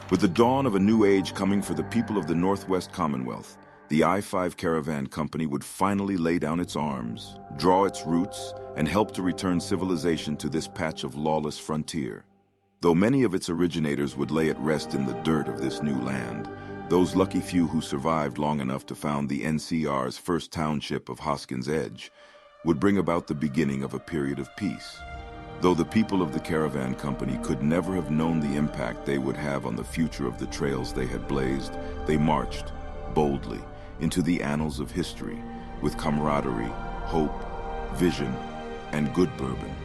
With the dawn of a new age coming for the people of the Northwest Commonwealth, the I-5 Caravan Company would finally lay down its arms, draw its roots, and help to return civilization to this patch of lawless frontier. Though many of its originators would lay at rest in the dirt of this new land, those lucky few who survived long enough to found the NCR's first township of Hoskins Edge would bring about the beginning of a period of peace. Though the people of the Caravan Company could never have known the impact they would have on the future of the trails they had blazed, they marched, boldly, into the annals of history, with camaraderie, hope, vision, and good bourbon.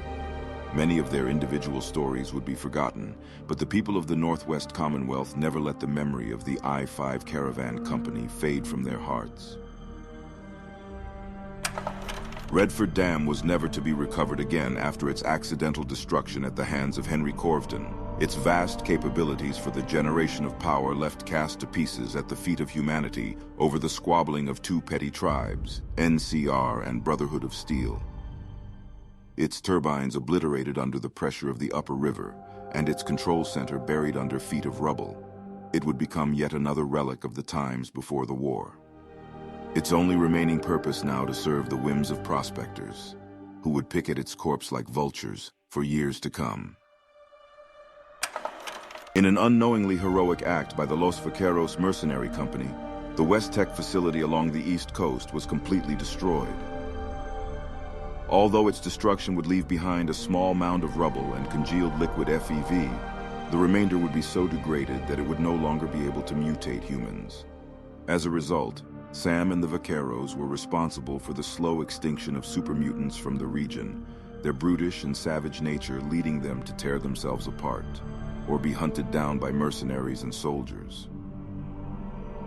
Many of their individual stories would be forgotten, but the people of the Northwest Commonwealth never let the memory of the I-5 Caravan Company fade from their hearts. Redford Dam was never to be recovered again after its accidental destruction at the hands of Henry Corvden. Its vast capabilities for the generation of power left cast to pieces at the feet of humanity over the squabbling of two petty tribes, NCR and Brotherhood of Steel. Its turbines obliterated under the pressure of the upper river, and its control center buried under feet of rubble. It would become yet another relic of the times before the war. Its only remaining purpose now to serve the whims of prospectors, who would pick at its corpse like vultures for years to come. In an unknowingly heroic act by the Los Vaqueros Mercenary Company, the West Tech facility along the East Coast was completely destroyed. Although its destruction would leave behind a small mound of rubble and congealed liquid FEV, the remainder would be so degraded that it would no longer be able to mutate humans. As a result, Sam and the Vaqueros were responsible for the slow extinction of supermutants from the region, their brutish and savage nature leading them to tear themselves apart, or be hunted down by mercenaries and soldiers.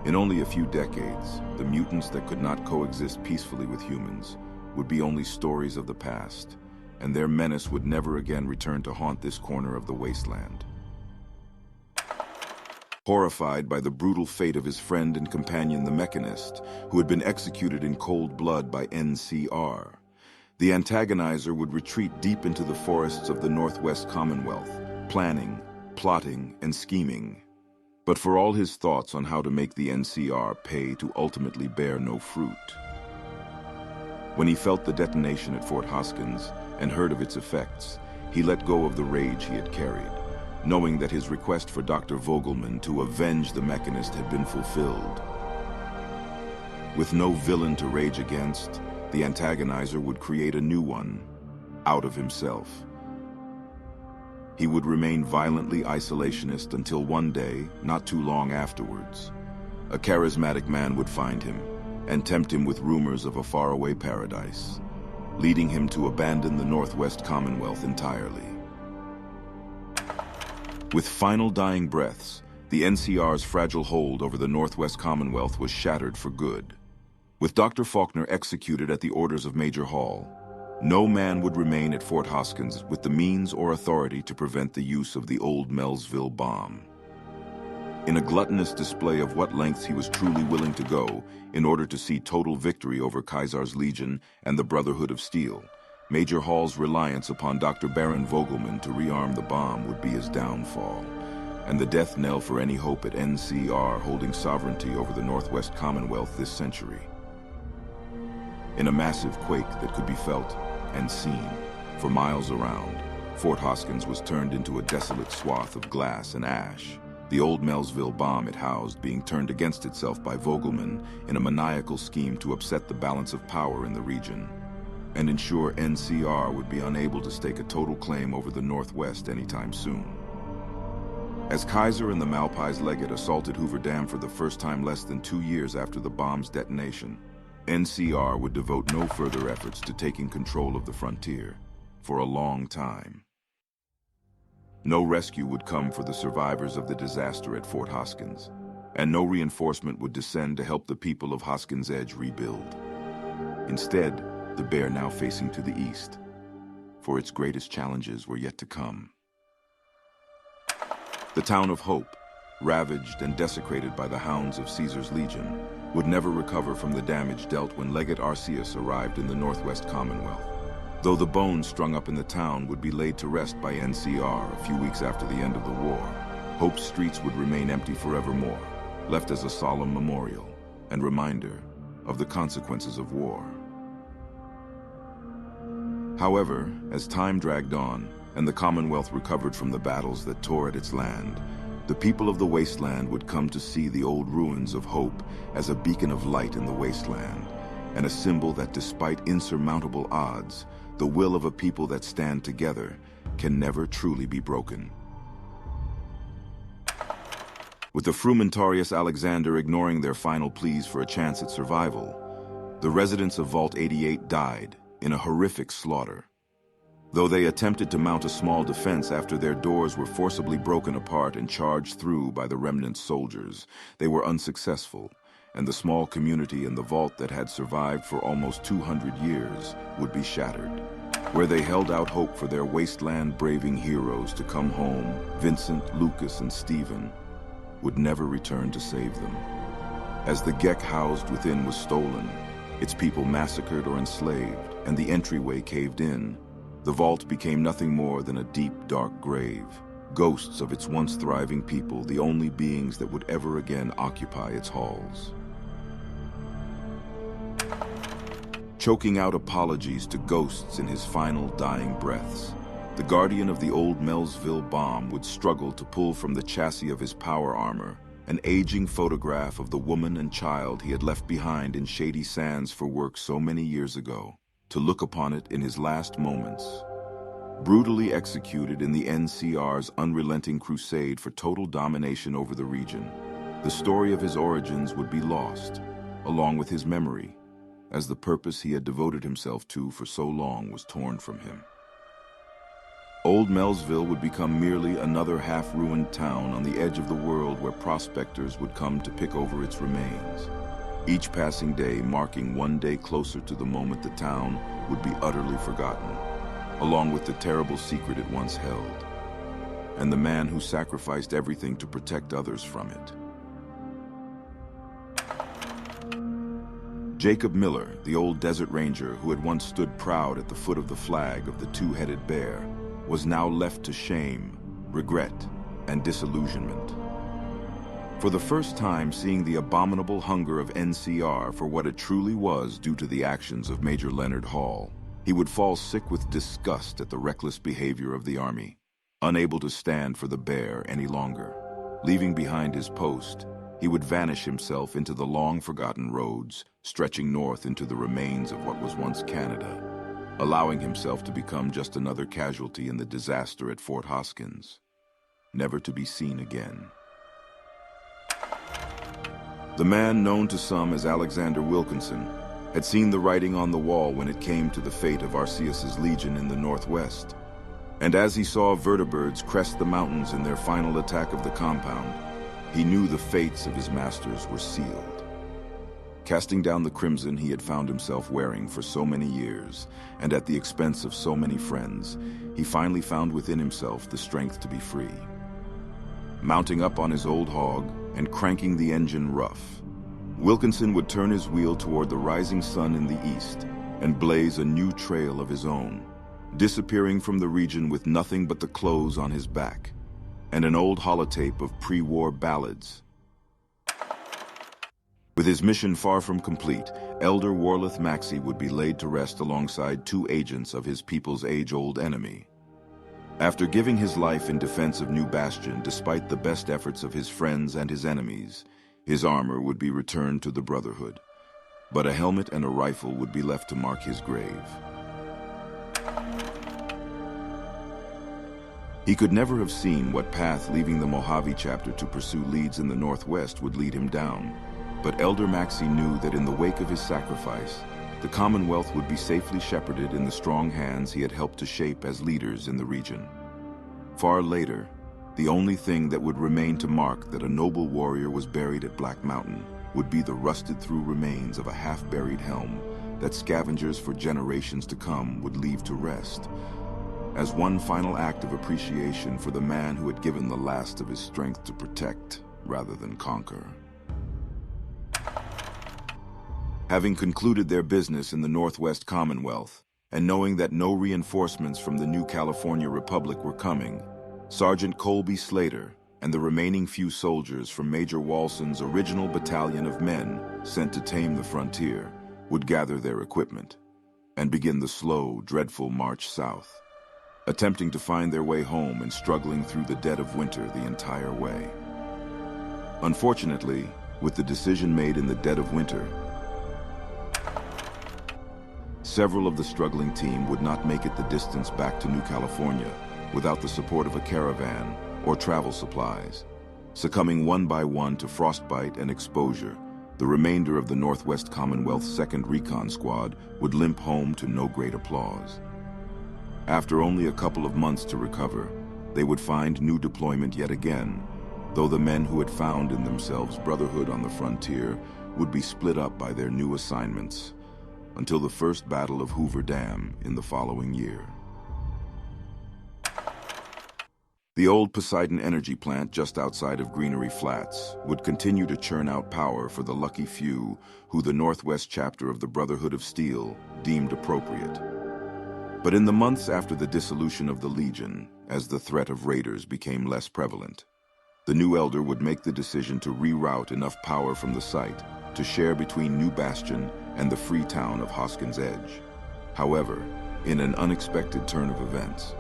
In only a few decades, the mutants that could not coexist peacefully with humans would be only stories of the past, and their menace would never again return to haunt this corner of the wasteland. Horrified by the brutal fate of his friend and companion, the Mechanist, who had been executed in cold blood by NCR, the antagonizer would retreat deep into the forests of the Northwest Commonwealth, planning, plotting, and scheming. But for all his thoughts on how to make the NCR pay to ultimately bear no fruit. When he felt the detonation at Fort Hoskins and heard of its effects, he let go of the rage he had carried, knowing that his request for Dr. Vogelman to avenge the Mechanist had been fulfilled. With no villain to rage against, the antagonizer would create a new one, out of himself. He would remain violently isolationist until one day, not too long afterwards, a charismatic man would find him and tempt him with rumors of a faraway paradise, leading him to abandon the Northwest Commonwealth entirely. With final dying breaths, the NCR's fragile hold over the Northwest Commonwealth was shattered for good. With Dr. Faulkner executed at the orders of Major Hall, no man would remain at Fort Hoskins with the means or authority to prevent the use of the old Melsville bomb. In a gluttonous display of what lengths he was truly willing to go in order to see total victory over Caesar's Legion and the Brotherhood of Steel, Major Hall's reliance upon Dr. Baron Vogelman to rearm the bomb would be his downfall, and the death knell for any hope at NCR holding sovereignty over the Northwest Commonwealth this century. In a massive quake that could be felt and seen for miles around, Fort Hoskins was turned into a desolate swath of glass and ash, the old Melsville bomb it housed being turned against itself by Vogelman in a maniacal scheme to upset the balance of power in the region and ensure NCR would be unable to stake a total claim over the Northwest anytime soon. As Kaiser and the Malpais legate assaulted Hoover Dam for the first time less than 2 years after the bomb's detonation, NCR would devote no further efforts to taking control of the frontier for a long time. No rescue would come for the survivors of the disaster at Fort Hoskins, and no reinforcement would descend to help the people of Hoskins Edge rebuild. Instead, the bear now facing to the east, for its greatest challenges were yet to come. The town of Hope, ravaged and desecrated by the hounds of Caesar's Legion, would never recover from the damage dealt when Legate Arceus arrived in the Northwest Commonwealth, though the bones strung up in the town would be laid to rest by NCR a few weeks after the end of the war. Hope's streets would remain empty forevermore, left as a solemn memorial and reminder of the consequences of war. However, as time dragged on and the Commonwealth recovered from the battles that tore at its land, the people of the wasteland would come to see the old ruins of Hope as a beacon of light in the wasteland, and a symbol that despite insurmountable odds, the will of a people that stand together can never truly be broken. With the frumentarious Alexander ignoring their final pleas for a chance at survival, the residents of Vault 88 died in a horrific slaughter. Though they attempted to mount a small defense after their doors were forcibly broken apart and charged through by the remnant soldiers, they were unsuccessful, and the small community in the vault that had survived for almost 200 years would be shattered. Where they held out hope for their wasteland-braving heroes to come home, Vincent, Lucas, and Stephen would never return to save them. As the Gek housed within was stolen, its people massacred or enslaved, and the entryway caved in, the vault became nothing more than a deep, dark grave. Ghosts of its once thriving people, the only beings that would ever again occupy its halls. Choking out apologies to ghosts in his final dying breaths, the guardian of the old Melville bomb would struggle to pull from the chassis of his power armor an aging photograph of the woman and child he had left behind in Shady Sands for work so many years ago, to look upon it in his last moments. Brutally executed in the NCR's unrelenting crusade for total domination over the region, the story of his origins would be lost, along with his memory, as the purpose he had devoted himself to for so long was torn from him. Old Melville would become merely another half-ruined town on the edge of the world where prospectors would come to pick over its remains, each passing day marking one day closer to the moment the town would be utterly forgotten, along with the terrible secret it once held, and the man who sacrificed everything to protect others from it. Jacob Miller, the old desert ranger who had once stood proud at the foot of the flag of the two-headed bear, was now left to shame, regret, and disillusionment. For the first time, seeing the abominable hunger of NCR for what it truly was due to the actions of Major Leonard Hall, he would fall sick with disgust at the reckless behavior of the Army, unable to stand for the bear any longer. Leaving behind his post, he would vanish himself into the long-forgotten roads, stretching north into the remains of what was once Canada, allowing himself to become just another casualty in the disaster at Fort Hoskins, never to be seen again. The man known to some as Alexander Wilkinson had seen the writing on the wall when it came to the fate of Arceus's legion in the northwest, and as he saw vertibirds crest the mountains in their final attack of the compound, he knew the fates of his masters were sealed. Casting down the crimson he had found himself wearing for so many years, and at the expense of so many friends, he finally found within himself the strength to be free. Mounting up on his old hog and cranking the engine rough, Wilkinson would turn his wheel toward the rising sun in the east and blaze a new trail of his own, disappearing from the region with nothing but the clothes on his back and an old holotape of pre-war ballads. With his mission far from complete, Elder Warlith Maxey would be laid to rest alongside two agents of his people's age-old enemy. After giving his life in defense of New Bastion despite the best efforts of his friends and his enemies, his armor would be returned to the Brotherhood, but a helmet and a rifle would be left to mark his grave. He could never have seen what path leaving the Mojave chapter to pursue Leeds in the northwest would lead him down, but Elder Maxey knew that in the wake of his sacrifice, the Commonwealth would be safely shepherded in the strong hands he had helped to shape as leaders in the region. Far later, the only thing that would remain to mark that a noble warrior was buried at Black Mountain would be the rusted-through remains of a half-buried helm that scavengers for generations to come would leave to rest, as one final act of appreciation for the man who had given the last of his strength to protect rather than conquer. Having concluded their business in the Northwest Commonwealth, and knowing that no reinforcements from the new California Republic were coming, Sergeant Colby Slater, and the remaining few soldiers from Major Walson's original battalion of men sent to tame the frontier would gather their equipment and begin the slow, dreadful march south, attempting to find their way home and struggling through the dead of winter the entire way. Unfortunately, with the decision made in the dead of winter, several of the struggling team would not make it the distance back to New California without the support of a caravan or travel supplies. Succumbing one by one to frostbite and exposure, the remainder of the Northwest Commonwealth's 2nd Recon Squad would limp home to no great applause. After only a couple of months to recover, they would find new deployment yet again, though the men who had found in themselves brotherhood on the frontier would be split up by their new assignments until the First Battle of Hoover Dam in the following year. The old Poseidon energy plant just outside of Greenery Flats would continue to churn out power for the lucky few who the Northwest chapter of the Brotherhood of Steel deemed appropriate. But in the months after the dissolution of the Legion, as the threat of raiders became less prevalent, the new elder would make the decision to reroute enough power from the site to share between New Bastion and the free town of Hoskins Edge. However, in an unexpected turn of events,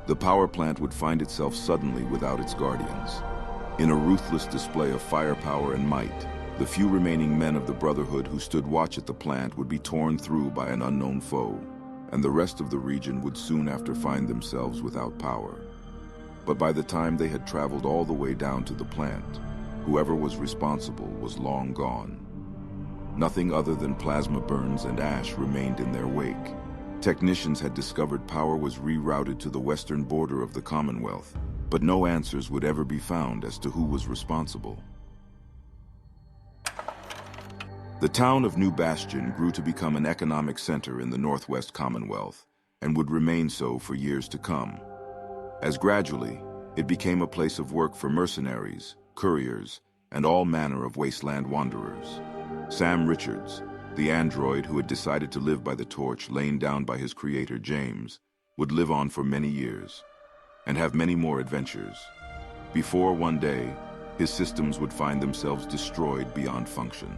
the power plant would find itself suddenly without its guardians. In a ruthless display of firepower and might, the few remaining men of the Brotherhood who stood watch at the plant would be torn through by an unknown foe, and the rest of the region would soon after find themselves without power. But by the time they had traveled all the way down to the plant, whoever was responsible was long gone. Nothing other than plasma burns and ash remained in their wake. Technicians had discovered power was rerouted to the western border of the Commonwealth, but no answers would ever be found as to who was responsible. The town of New Bastion grew to become an economic center in the Northwest Commonwealth and would remain so for years to come, as gradually it became a place of work for mercenaries, couriers, and all manner of wasteland wanderers. Sam Richards, the android who had decided to live by the torch laid down by his creator James, would live on for many years and have many more adventures, before one day his systems would find themselves destroyed beyond function.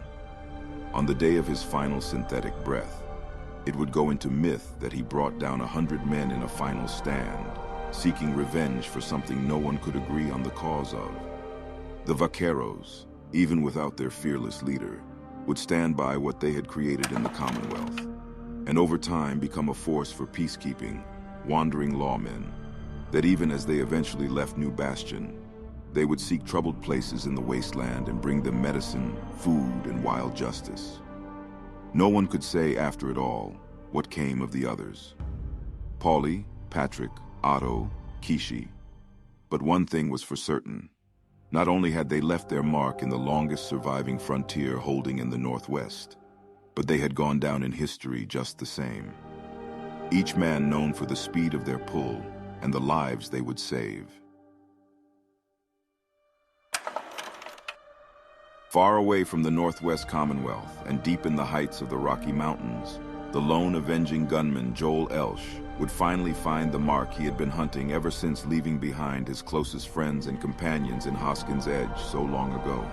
On the day of his final synthetic breath, it would go into myth that he brought down 100 men in a final stand, seeking revenge for something no one could agree on the cause of. The Vaqueros, even without their fearless leader, would stand by what they had created in the Commonwealth, and over time become a force for peacekeeping, wandering lawmen, that even as they eventually left New Bastion, they would seek troubled places in the wasteland and bring them medicine, food, and wild justice. No one could say after it all what came of the others. Paulie, Patrick, Otto, Kishi. But one thing was for certain. Not only had they left their mark in the longest surviving frontier holding in the Northwest, but they had gone down in history just the same. Each man known for the speed of their pull and the lives they would save. Far away from the Northwest Commonwealth and deep in the heights of the Rocky Mountains, the lone avenging gunman Joel Elsh would finally find the mark he had been hunting ever since leaving behind his closest friends and companions in Hoskins Edge so long ago.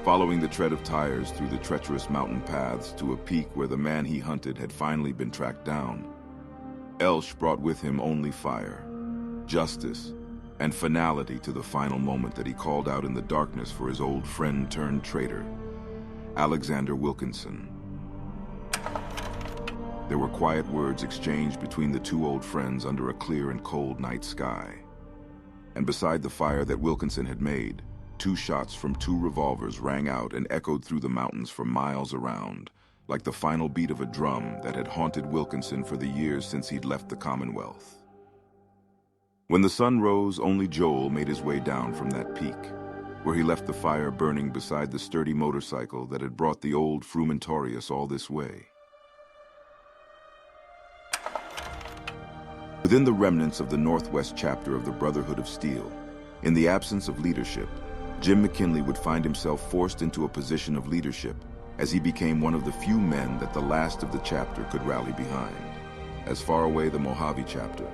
Following the tread of tires through the treacherous mountain paths to a peak where the man he hunted had finally been tracked down, Elsh brought with him only fire, justice, and finality to the final moment that he called out in the darkness for his old friend turned traitor, Alexander Wilkinson. There were quiet words exchanged between the two old friends under a clear and cold night sky. And beside the fire that Wilkinson had made, 2 shots from 2 revolvers rang out and echoed through the mountains for miles around, like the final beat of a drum that had haunted Wilkinson for the years since he'd left the Commonwealth. When the sun rose, only Joel made his way down from that peak, where he left the fire burning beside the sturdy motorcycle that had brought the old Frumentorius all this way. Within the remnants of the Northwest chapter of the Brotherhood of Steel, in the absence of leadership, Jim McKinley would find himself forced into a position of leadership as he became one of the few men that the last of the chapter could rally behind, as far away the Mojave chapter,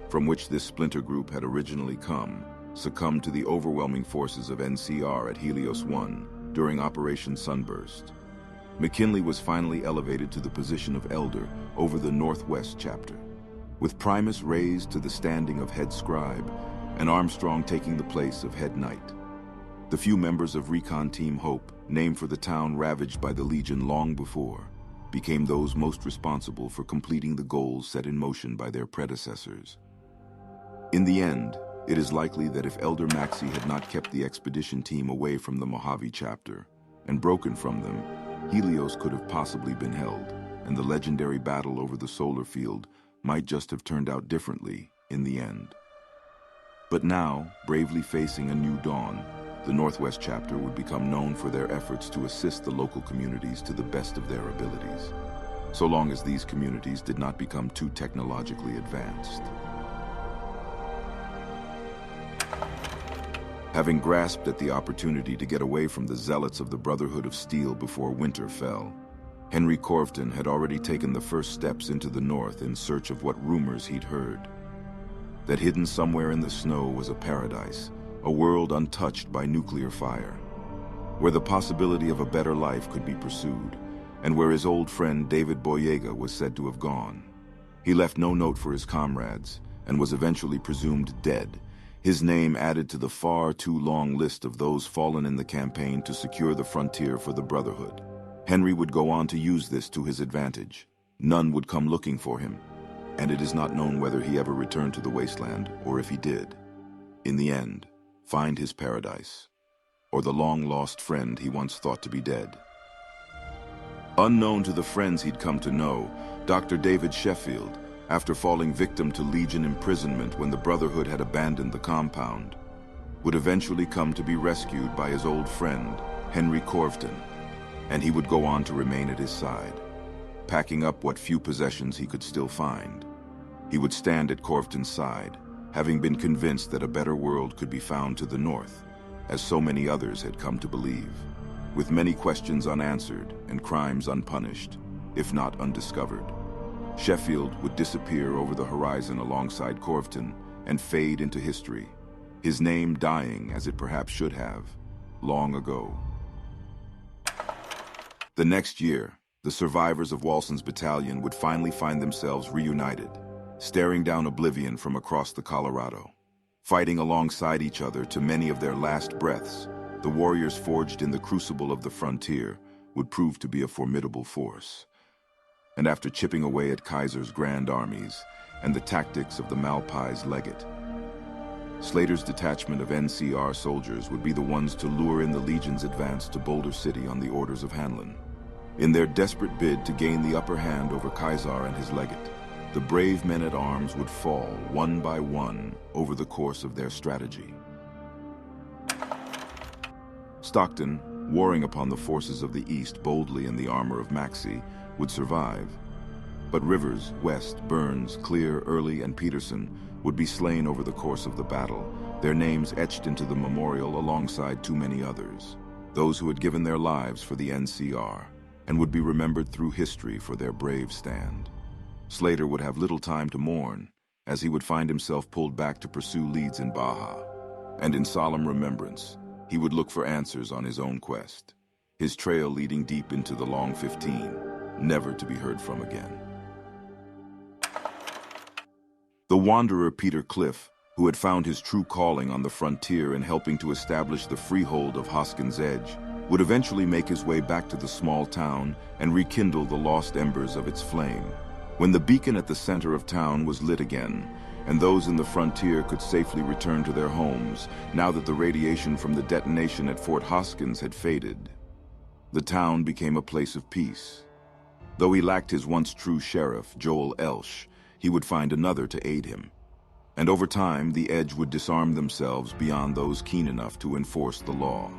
from which this splinter group had originally come, succumbed to the overwhelming forces of NCR at Helios 1 during Operation Sunburst. McKinley was finally elevated to the position of elder over the Northwest chapter, with Primus raised to the standing of head scribe and Armstrong taking the place of head knight. The few members of Recon Team Hope, named for the town ravaged by the Legion long before, became those most responsible for completing the goals set in motion by their predecessors. In the end, it is likely that if Elder Maxey had not kept the expedition team away from the Mojave chapter and broken from them, Helios could have possibly been held, and the legendary battle over the solar field might just have turned out differently in the end. But now, bravely facing a new dawn, the Northwest chapter would become known for their efforts to assist the local communities to the best of their abilities, so long as these communities did not become too technologically advanced. Having grasped at the opportunity to get away from the zealots of the Brotherhood of Steel before winter fell, Henry Corfton had already taken the first steps into the north in search of what rumors he'd heard. That hidden somewhere in the snow was a paradise, a world untouched by nuclear fire, where the possibility of a better life could be pursued, and where his old friend David Boyega was said to have gone. He left no note for his comrades, and was eventually presumed dead, his name added to the far too long list of those fallen in the campaign to secure the frontier for the Brotherhood. Henry would go on to use this to his advantage. None would come looking for him, and it is not known whether he ever returned to the wasteland, or if he did, in the end, find his paradise, or the long-lost friend he once thought to be dead. Unknown to the friends he'd come to know, Dr. David Sheffield, after falling victim to Legion imprisonment when the Brotherhood had abandoned the compound, would eventually come to be rescued by his old friend, Henry Corfton, and he would go on to remain at his side, packing up what few possessions he could still find. He would stand at Corfton's side, having been convinced that a better world could be found to the north, as so many others had come to believe, with many questions unanswered and crimes unpunished, if not undiscovered. Sheffield would disappear over the horizon alongside Corfton and fade into history, his name dying as it perhaps should have, long ago. The next year, the survivors of Walson's battalion would finally find themselves reunited, staring down oblivion from across the Colorado. Fighting alongside each other to many of their last breaths, the warriors forged in the crucible of the frontier would prove to be a formidable force. And after chipping away at Kaiser's grand armies and the tactics of the Malpais legate, Slater's detachment of NCR soldiers would be the ones to lure in the Legion's advance to Boulder City on the orders of Hanlon. In their desperate bid to gain the upper hand over Kaiser and his legate, the brave men-at-arms would fall one by one over the course of their strategy. Stockton, warring upon the forces of the East boldly in the armor of Maxey, would survive. But Rivers, West, Burns, Clear, Early, and Peterson would be slain over the course of the battle, their names etched into the memorial alongside too many others, those who had given their lives for the NCR, and would be remembered through history for their brave stand. Slater would have little time to mourn, as he would find himself pulled back to pursue leads in Baja, and in solemn remembrance, he would look for answers on his own quest, his trail leading deep into the Long 15, never to be heard from again. The wanderer Peter Cliff, who had found his true calling on the frontier in helping to establish the freehold of Hoskins Edge, would eventually make his way back to the small town and rekindle the lost embers of its flame. When the beacon at the center of town was lit again, and those in the frontier could safely return to their homes, now that the radiation from the detonation at Fort Hoskins had faded, the town became a place of peace. Though he lacked his once true sheriff, Joel Elsh, he would find another to aid him. And over time, the Edge would disarm themselves beyond those keen enough to enforce the law.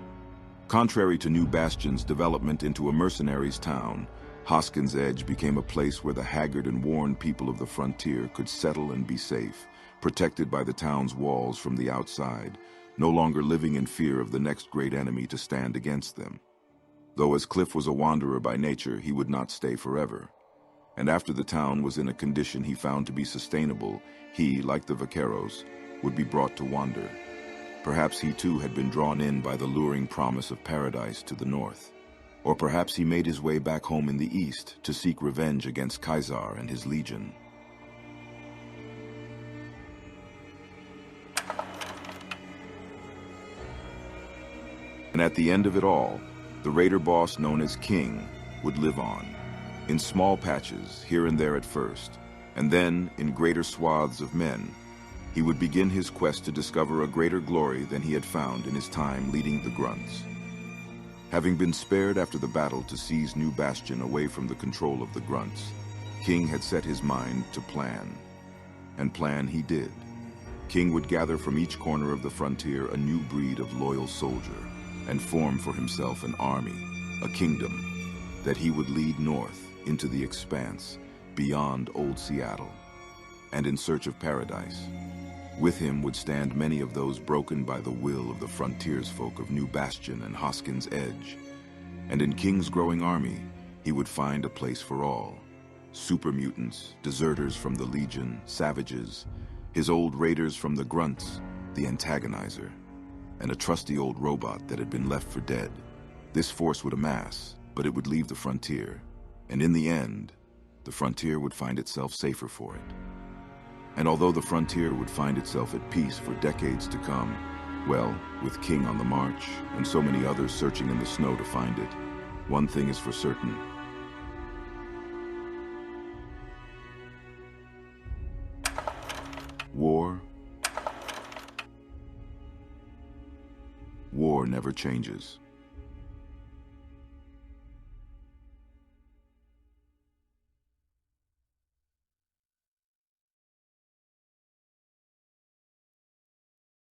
Contrary to New Bastion's development into a mercenaries' town, Hoskins Edge became a place where the haggard and worn people of the frontier could settle and be safe, protected by the town's walls from the outside, no longer living in fear of the next great enemy to stand against them. Though as Cliff was a wanderer by nature, he would not stay forever. And after the town was in a condition he found to be sustainable, he, like the vaqueros, would be brought to wander. Perhaps he too had been drawn in by the luring promise of paradise to the north. Or perhaps he made his way back home in the east to seek revenge against Caesar and his legion. And at the end of it all, the raider boss known as King would live on, in small patches here and there at first, and then in greater swaths of men. He would begin his quest to discover a greater glory than he had found in his time leading the Grunts. Having been spared after the battle to seize New Bastion away from the control of the Grunts, King had set his mind to plan. And plan he did. King would gather from each corner of the frontier a new breed of loyal soldier, and form for himself an army, a kingdom, that he would lead north into the expanse, beyond Old Seattle, and in search of paradise. With him would stand many of those broken by the will of the frontiersfolk of New Bastion and Hoskins Edge. And in King's growing army, he would find a place for all. Super mutants, deserters from the Legion, savages, his old raiders from the Grunts, the Antagonizer, and a trusty old robot that had been left for dead. This force would amass, but it would leave the frontier. And in the end, the frontier would find itself safer for it. And although the frontier would find itself at peace for decades to come, well, with King on the march and so many others searching in the snow to find it, one thing is for certain. War never changes.